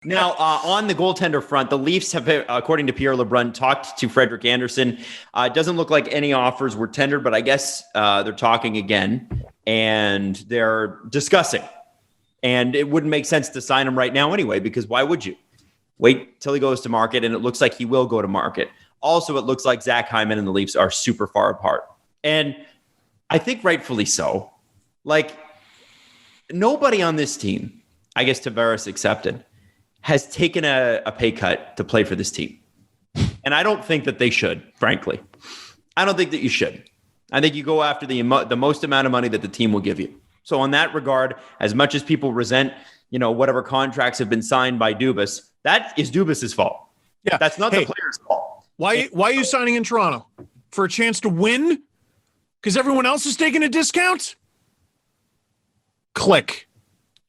Now, on the goaltender front, the Leafs have, according to Pierre LeBrun, talked to Frederik Andersen. It doesn't look like any offers were tendered, but I guess they're talking again, and they're discussing. And it wouldn't make sense to sign him right now anyway, because why would you? Wait till he goes to market, and it looks like he will go to market. Also, it looks like Zach Hyman and the Leafs are super far apart. And I think rightfully so. Like, nobody on this team, I guess Tavares accepted, has taken a pay cut to play for this team. And I don't think that they should, frankly. I don't think that you should. I think you go after the most amount of money that the team will give you. So in that regard, as much as people resent, whatever contracts have been signed by Dubas, that is Dubas's fault. Yeah. That's not the player's fault. Why are you signing in Toronto? For a chance to win? Because everyone else is taking a discount? Click.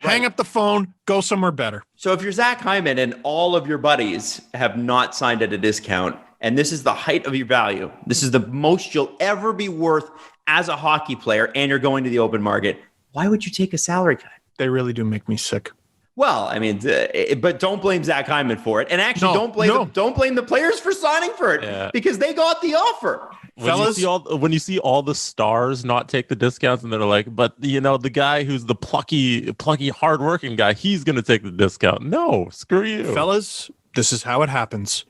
Right. Hang up the phone, go somewhere better. So if you're Zach Hyman and all of your buddies have not signed at a discount, and this is the height of your value, this is the most you'll ever be worth as a hockey player, and you're going to the open market, why would you take a salary cut? They really do make me sick. Well, I mean, but don't blame Zach Hyman for it. And actually, don't blame the players for signing for it because they got the offer. When you see all the stars not take the discounts, and they're like, but the guy who's the plucky, hardworking guy, he's going to take the discount. No, screw you, fellas. This is how it happens.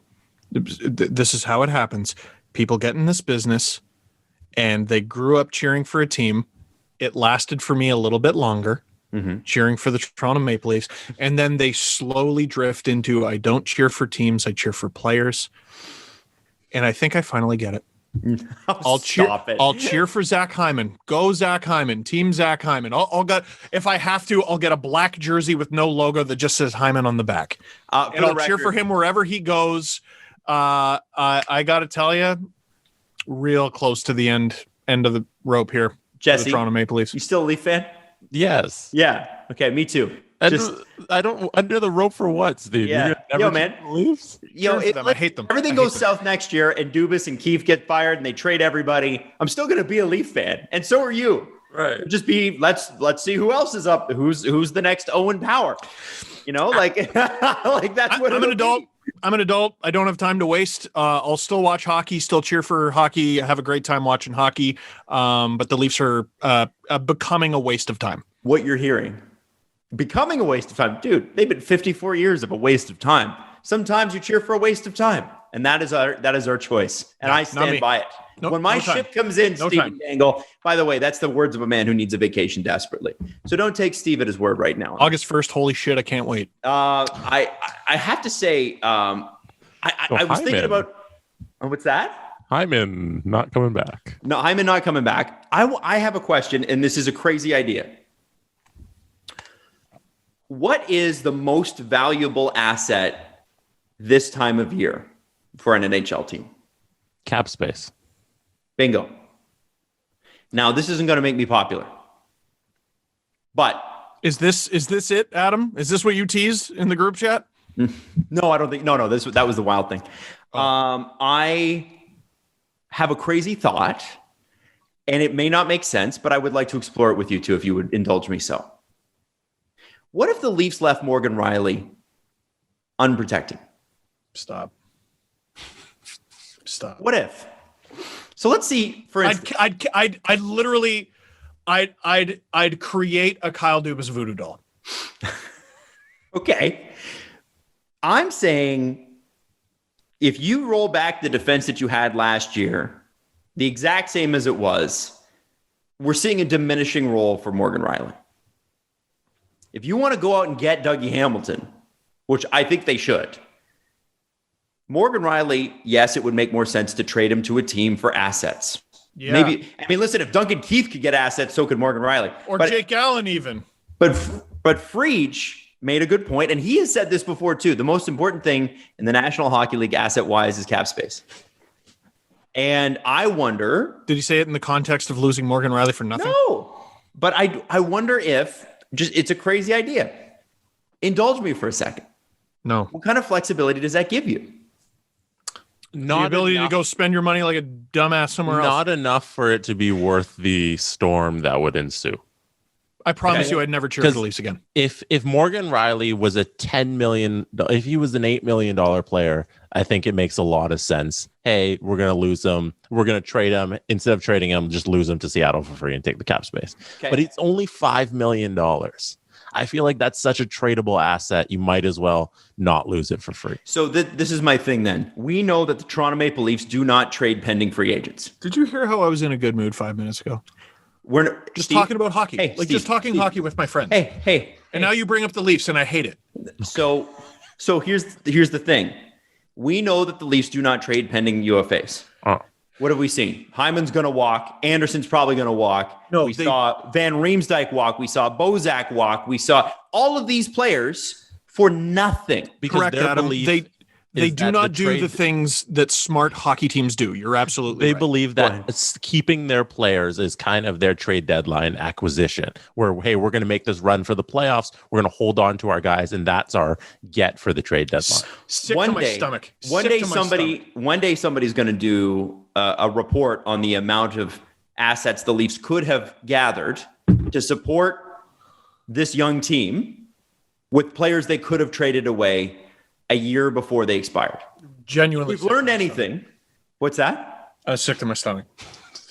This is how it happens. People get in this business, and they grew up cheering for a team. It lasted for me a little bit longer. Mm-hmm. Cheering for the Toronto Maple Leafs, and then they slowly drift into I don't cheer for teams, I cheer for players. And I think I finally get it. I'll cheer for Zach Hyman. Go Zach Hyman, team Zach Hyman. If I have to, I'll get a black jersey with no logo that just says Hyman on the back. And I'll cheer for him wherever he goes. I got to tell you, real close to the end of the rope here. Jesse, the Toronto Maple Leafs. You still a Leaf fan? Yes. Yeah. Okay. Me too. I don't under the rope for what, Steve? Yeah. Yo, man. Leafs? I hate them. Everything goes south next year, and Dubas and Keefe get fired, and they trade everybody. I'm still going to be a Leaf fan, and so are you. Right. Just let's see who else is up. Who's the next Owen Power? Like that's what I'm an adult. I'm an adult. I don't have time to waste. I'll still watch hockey, still cheer for hockey, have a great time watching hockey. But the Leafs are becoming a waste of time. What you're hearing, becoming a waste of time. Dude, they've been 54 years of a waste of time. Sometimes you cheer for a waste of time. And that is our choice. And I stand by it. When my ship comes in, Steve Dangle, by the way, that's the words of a man who needs a vacation desperately. So don't take Steve at his word right now. August 1st, holy shit, I can't wait. I have to say, I was thinking about, what's that? Hyman not coming back. No, Hyman not coming back. I have a question, and this is a crazy idea. What is the most valuable asset this time of year for an NHL team? Cap space. Bingo. Now, this isn't going to make me popular, but is this it, Adam? Is this what you teased in the group chat? No, I don't think. No. That was the wild thing. I have a crazy thought, and it may not make sense, but I would like to explore it with you too, if you would indulge me. So, what if the Leafs left Morgan Rielly unprotected? Stop. What if? So let's see. For instance, I'd literally create a Kyle Dubas voodoo doll. Okay, I'm saying if you roll back the defense that you had last year, the exact same as it was, we're seeing a diminishing role for Morgan Rielly. If you want to go out and get Dougie Hamilton, which I think they should, Morgan Rielly, yes, it would make more sense to trade him to a team for assets. Yeah. Maybe. I mean, listen, if Duncan Keith could get assets, so could Morgan Rielly. Or Jake Allen even. But Friedge made a good point, and he has said this before too. The most important thing in the National Hockey League asset-wise is cap space. And I wonder... Did he say it in the context of losing Morgan Rielly for nothing? No. But I wonder if... it's a crazy idea. Indulge me for a second. No. What kind of flexibility does that give you? The ability to go spend your money like a dumbass somewhere else. Not enough for it to be worth the storm that would ensue. I promise you I'd never cheer for the Leafs again. If Morgan Rielly was a $10 million, if he was an $8 million player, I think it makes a lot of sense. Hey, we're going to lose him. We're going to trade him. Instead of trading him, just lose him to Seattle for free and take the cap space. Okay. But it's only $5 million. I feel like that's such a tradable asset. You might as well not lose it for free. So this is my thing then. We know that the Toronto Maple Leafs do not trade pending free agents. Did you hear how I was in a good mood 5 minutes ago? We're just talking about hockey. Hey, just talking hockey with my friends. Hey. And now you bring up the Leafs and I hate it. So here's the thing. We know that the Leafs do not trade pending UFAs. What have we seen? Hyman's going to walk. Anderson's probably going to walk. We saw Van Riemsdyk walk. We saw Bozak walk. We saw all of these players for nothing. Because correct, Adam. They do not do the things that smart hockey teams do. You're absolutely right. They believe that keeping their players is kind of their trade deadline acquisition, where, hey, we're going to make this run for the playoffs. We're going to hold on to our guys, and that's our get for the trade deadline. Sick to my stomach. One day somebody's going to do a report on the amount of assets the Leafs could have gathered to support this young team with players they could have traded away a year before they expired. Genuinely. If we've learned anything. What's that? I was sick to my stomach.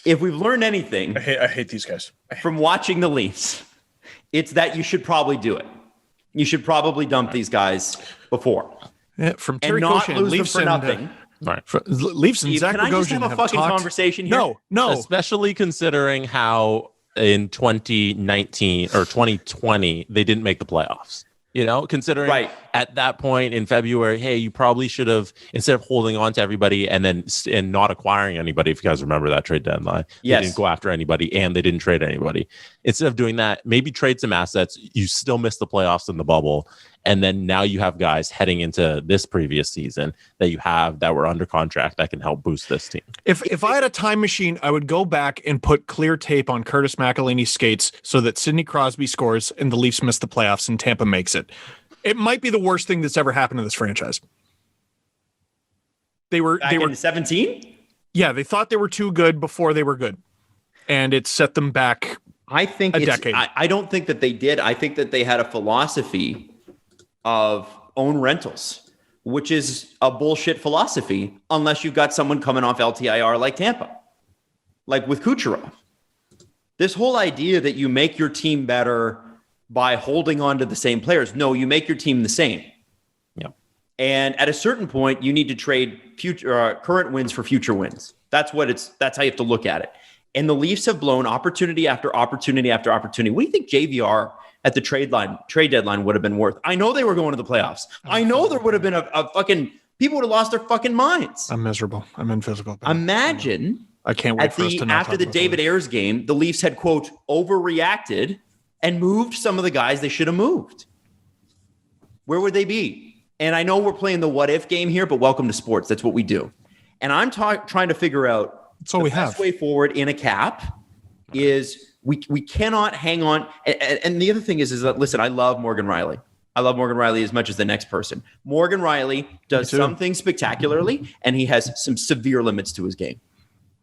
If we've learned anything. I hate these guys. From watching the Leafs, it's that you should probably do it. You should probably dump these guys before. Yeah, from Terry and not Koshan, lose Leafs them for nothing. Right. Leafs and Zach Can I just have a fucking conversation here? No. Especially considering how in 2019 or 2020, they didn't make the playoffs. You know, considering at that point in February, hey, you probably should have, instead of holding on to everybody and not acquiring anybody, if you guys remember that trade deadline, they didn't go after anybody and they didn't trade anybody. Instead of doing that, maybe trade some assets. You still missed the playoffs in the bubble. And then now you have guys heading into this previous season that you have that were under contract that can help boost this team. If I had a time machine, I would go back and put clear tape on Curtis McElhinney's skates so that Sidney Crosby scores and the Leafs miss the playoffs and Tampa makes it. It might be the worst thing that's ever happened to this franchise. They were in 17? Yeah, they thought they were too good before they were good. And it set them back a decade. I don't think that they did. I think that they had a philosophy of own rentals, which is a bullshit philosophy unless you've got someone coming off LTIR like Tampa, like with Kucherov. This whole idea that you make your team better by holding on to the same players. No, you make your team the same. Yeah. And at a certain point, you need to trade current wins for future wins. That's how you have to look at it. And the Leafs have blown opportunity after opportunity after opportunity. What do you think JVR at the trade deadline would have been worth? I know they were going to the playoffs. I know there would have been a fucking, people would have lost their fucking minds. I'm miserable. I'm in physical pain. Imagine I can't wait for us to after the David Ayres game, the Leafs had, quote, overreacted and moved some of the guys they should have moved. Where would they be? And I know we're playing the what if game here, but welcome to sports. That's what we do. And I'm trying to figure out the best way forward in a cap is we cannot hang on. And the other thing is that, listen, I love Morgan Rielly. I love Morgan Rielly as much as the next person. Morgan Rielly does some things spectacularly, and he has some severe limits to his game.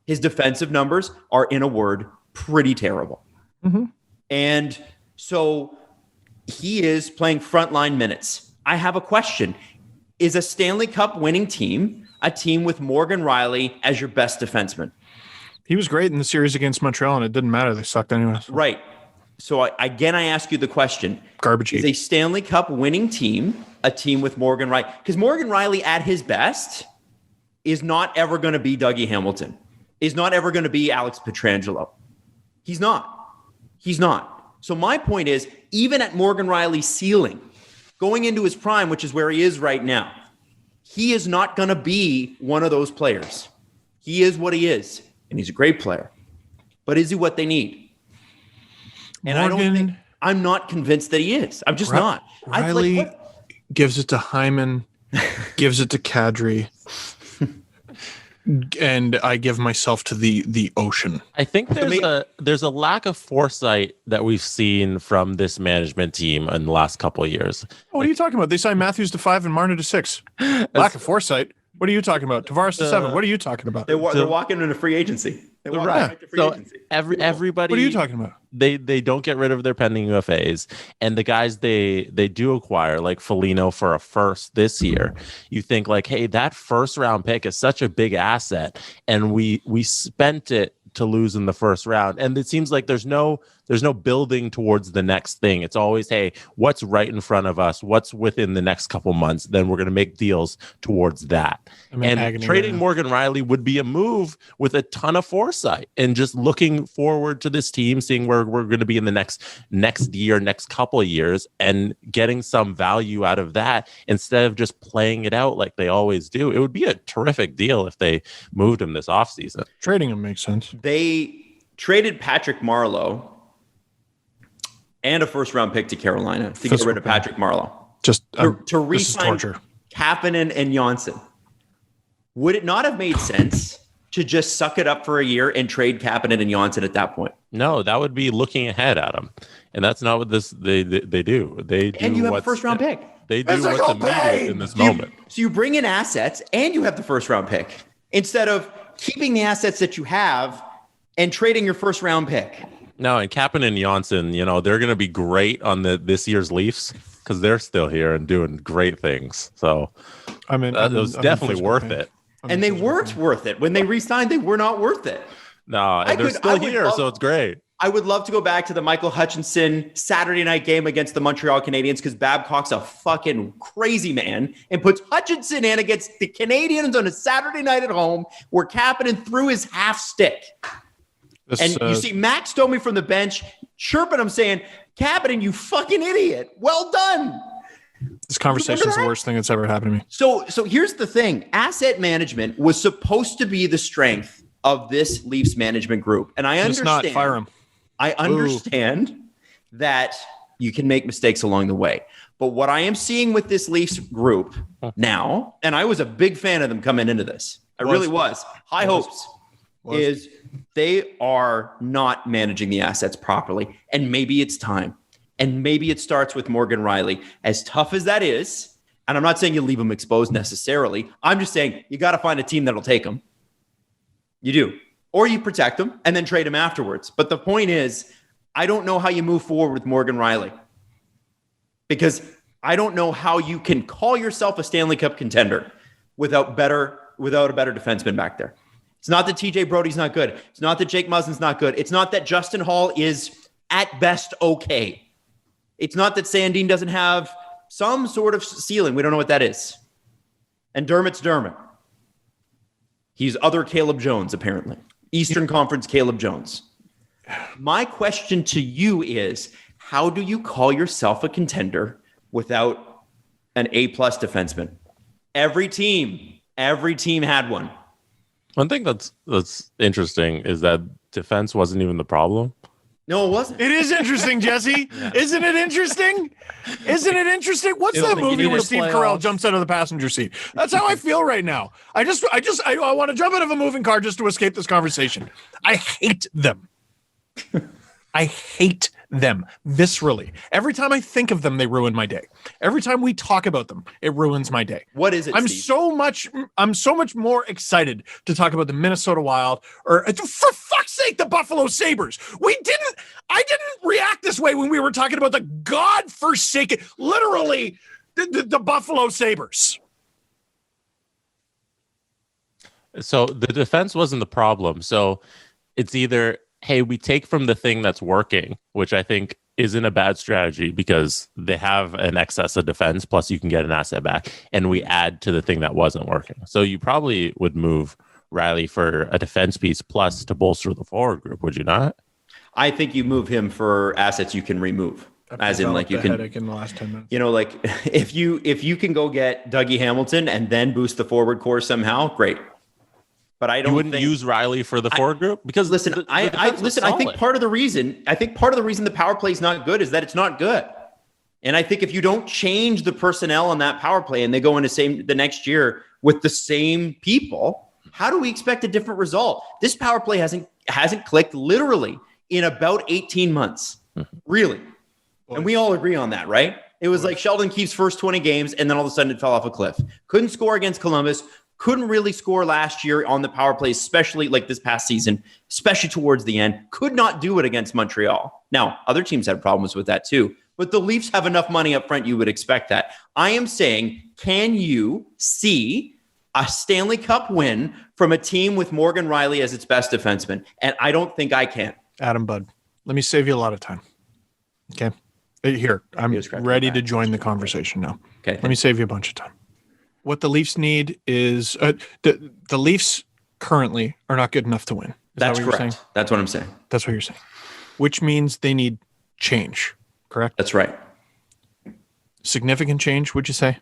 His defensive numbers are, in a word, pretty terrible. Mm-hmm. And so he is playing frontline minutes. I have a question. Is a Stanley Cup winning team a team with Morgan Rielly as your best defenseman? He was great in the series against Montreal, and it didn't matter. They sucked anyway. So. Right. So I ask you the question. Garbage Is a Stanley Cup winning team a team with Morgan Rielly? Because Morgan Rielly at his best is not ever going to be Dougie Hamilton. Is not ever going to be Alex Pietrangelo. He's not. So my point is, even at Morgan Rielly's ceiling, going into his prime, which is where he is right now, he is not going to be one of those players. He is what he is, and he's a great player. But is he what they need? And I'm not convinced that he is. I'm just not. Rielly gives it to Hyman, gives it to Kadri. And I give myself to the ocean. I think there's a lack of foresight that we've seen from this management team in the last couple of years. What are you talking about? They signed Matthews to 5 and Marner to 6. Lack of foresight. What are you talking about? Tavares to 7. What are you talking about? They're walking into free agency. Everybody. What are you talking about? They don't get rid of their pending UFAs, and the guys they do acquire, like Foligno for a first this year. You think like, hey, that first round pick is such a big asset, and we spent it to lose in the first round, and it seems like there's no building towards the next thing. It's always, hey, what's right in front of us, what's within the next couple months, then we're going to make deals towards that. And trading Morgan Rielly would be a move with a ton of foresight and just looking forward to this team, seeing where we're going to be in the next year, next couple of years, and getting some value out of that instead of just playing it out like they always do. It would be a terrific deal if they moved him this offseason. Trading him makes sense. They traded Patrick Marleau and a first-round pick to Carolina to get rid of Patrick Marleau. Just to re-sign Kapanen and Johnsson. Would it not have made sense to just suck it up for a year and trade Kapanen and Johnsson at that point? No, that would be looking ahead, Adam. And that's not what they do. They do. And you have a first-round pick. They do what's immediate in this moment. So you bring in assets and you have the first-round pick instead of keeping the assets that you have and trading your first-round pick. No, and Kapanen and Johnsson, they're going to be great on this year's Leafs because they're still here and doing great things. So, it was definitely worth it. And they weren't worth it. When they re-signed, they were not worth it. No, and they're still here, so it's great. I would love to go back to the Michael Hutchinson Saturday night game against the Montreal Canadiens because Babcock's a fucking crazy man and puts Hutchinson in against the Canadiens on a Saturday night at home where Kapanen threw his half stick. You see Max Domi from the bench chirping him saying, Kapanen, you fucking idiot. Well done. This conversation is the worst thing that's ever happened to me. So here's the thing. Asset management was supposed to be the strength of this Leafs management group. And I understand. It's not. Fire him. I understand that you can make mistakes along the way. But what I am seeing with this Leafs group now, and I was a big fan of them coming into this. I really was. High hopes. Is they are not managing the assets properly. And maybe it's time. And maybe it starts with Morgan Rielly. As tough as that is, and I'm not saying you leave him exposed necessarily. I'm just saying you got to find a team that'll take him. You do. Or you protect him and then trade him afterwards. But the point is, I don't know how you move forward with Morgan Rielly. Because I don't know how you can call yourself a Stanley Cup contender without a better defenseman back there. It's not that TJ Brody's not good. It's not that Jake Muzzin's not good. It's not that Justin Hall is at best okay. It's not that Sandin doesn't have some sort of ceiling. We don't know what that is. And Dermott's Dermott. He's other Caleb Jones, apparently. Eastern Conference Caleb Jones. My question to you is, how do you call yourself a contender without an A-plus defenseman? Every team had one. One thing that's interesting is that defense wasn't even the problem. No, it wasn't. It is interesting, Jesse. Yeah. Isn't it interesting? What's that movie where Steve Carell jumps out of the passenger seat? That's how I feel right now. I want to jump out of a moving car just to escape this conversation. I hate them. I hate them viscerally. Every time I think of them, they ruin my day. Every time we talk about them, it ruins my day. What is it, I'm Steve? I'm so much more excited to talk about the Minnesota Wild or, for fuck's sake, the Buffalo Sabres. I didn't react this way when we were talking about the godforsaken, literally, the Buffalo Sabres. So the defense wasn't the problem. So it's either, hey, we take from the thing that's working, which I think isn't a bad strategy because they have an excess of defense, plus you can get an asset back, and we add to the thing that wasn't working. So you probably would move Rielly for a defense piece plus to bolster the forward group, would you not? I think you move him for assets you can remove. As in, like, you can, in the last 10 minutes. Like if you can go get Dougie Hamilton and then boost the forward core somehow, great. But I don't. You wouldn't use Rielly for the forward group because I think part of the reason the power play is not good is that it's not good. And I think if you don't change the personnel on that power play and they go into the next year with the same people, how do we expect a different result? This power play hasn't clicked literally in about 18 months, really. And we all agree on that, right? It was like Sheldon Keefe's first 20 games, and then all of a sudden it fell off a cliff. Couldn't score against Columbus. Couldn't really score last year on the power play, especially like this past season, especially towards the end. Could not do it against Montreal. Now, other teams had problems with that too, but the Leafs have enough money up front, you would expect that. I am saying, can you see a Stanley Cup win from a team with Morgan Rielly as its best defenseman? And I don't think I can. Adam, bud, let me save you a lot of time. Okay. Here, I'm ready to join the conversation now. Okay. Let me save you a bunch of time. What the Leafs need is the Leafs currently are not good enough to win. That's correct. That's what I'm saying. That's what you're saying. Which means they need change, correct? That's right. Significant change, would you say?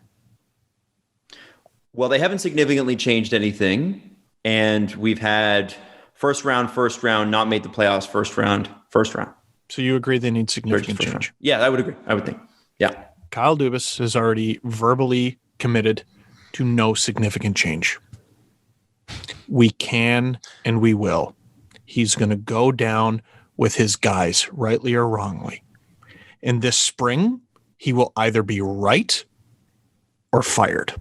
Well, they haven't significantly changed anything. And we've had first round, not made the playoffs, first round. So you agree they need significant change? Round. Yeah, I would agree. I would think. Yeah. Kyle Dubas has already verbally committed to no significant change. We can and we will. He's going to go down with his guys, rightly or wrongly. And this spring, he will either be right or fired.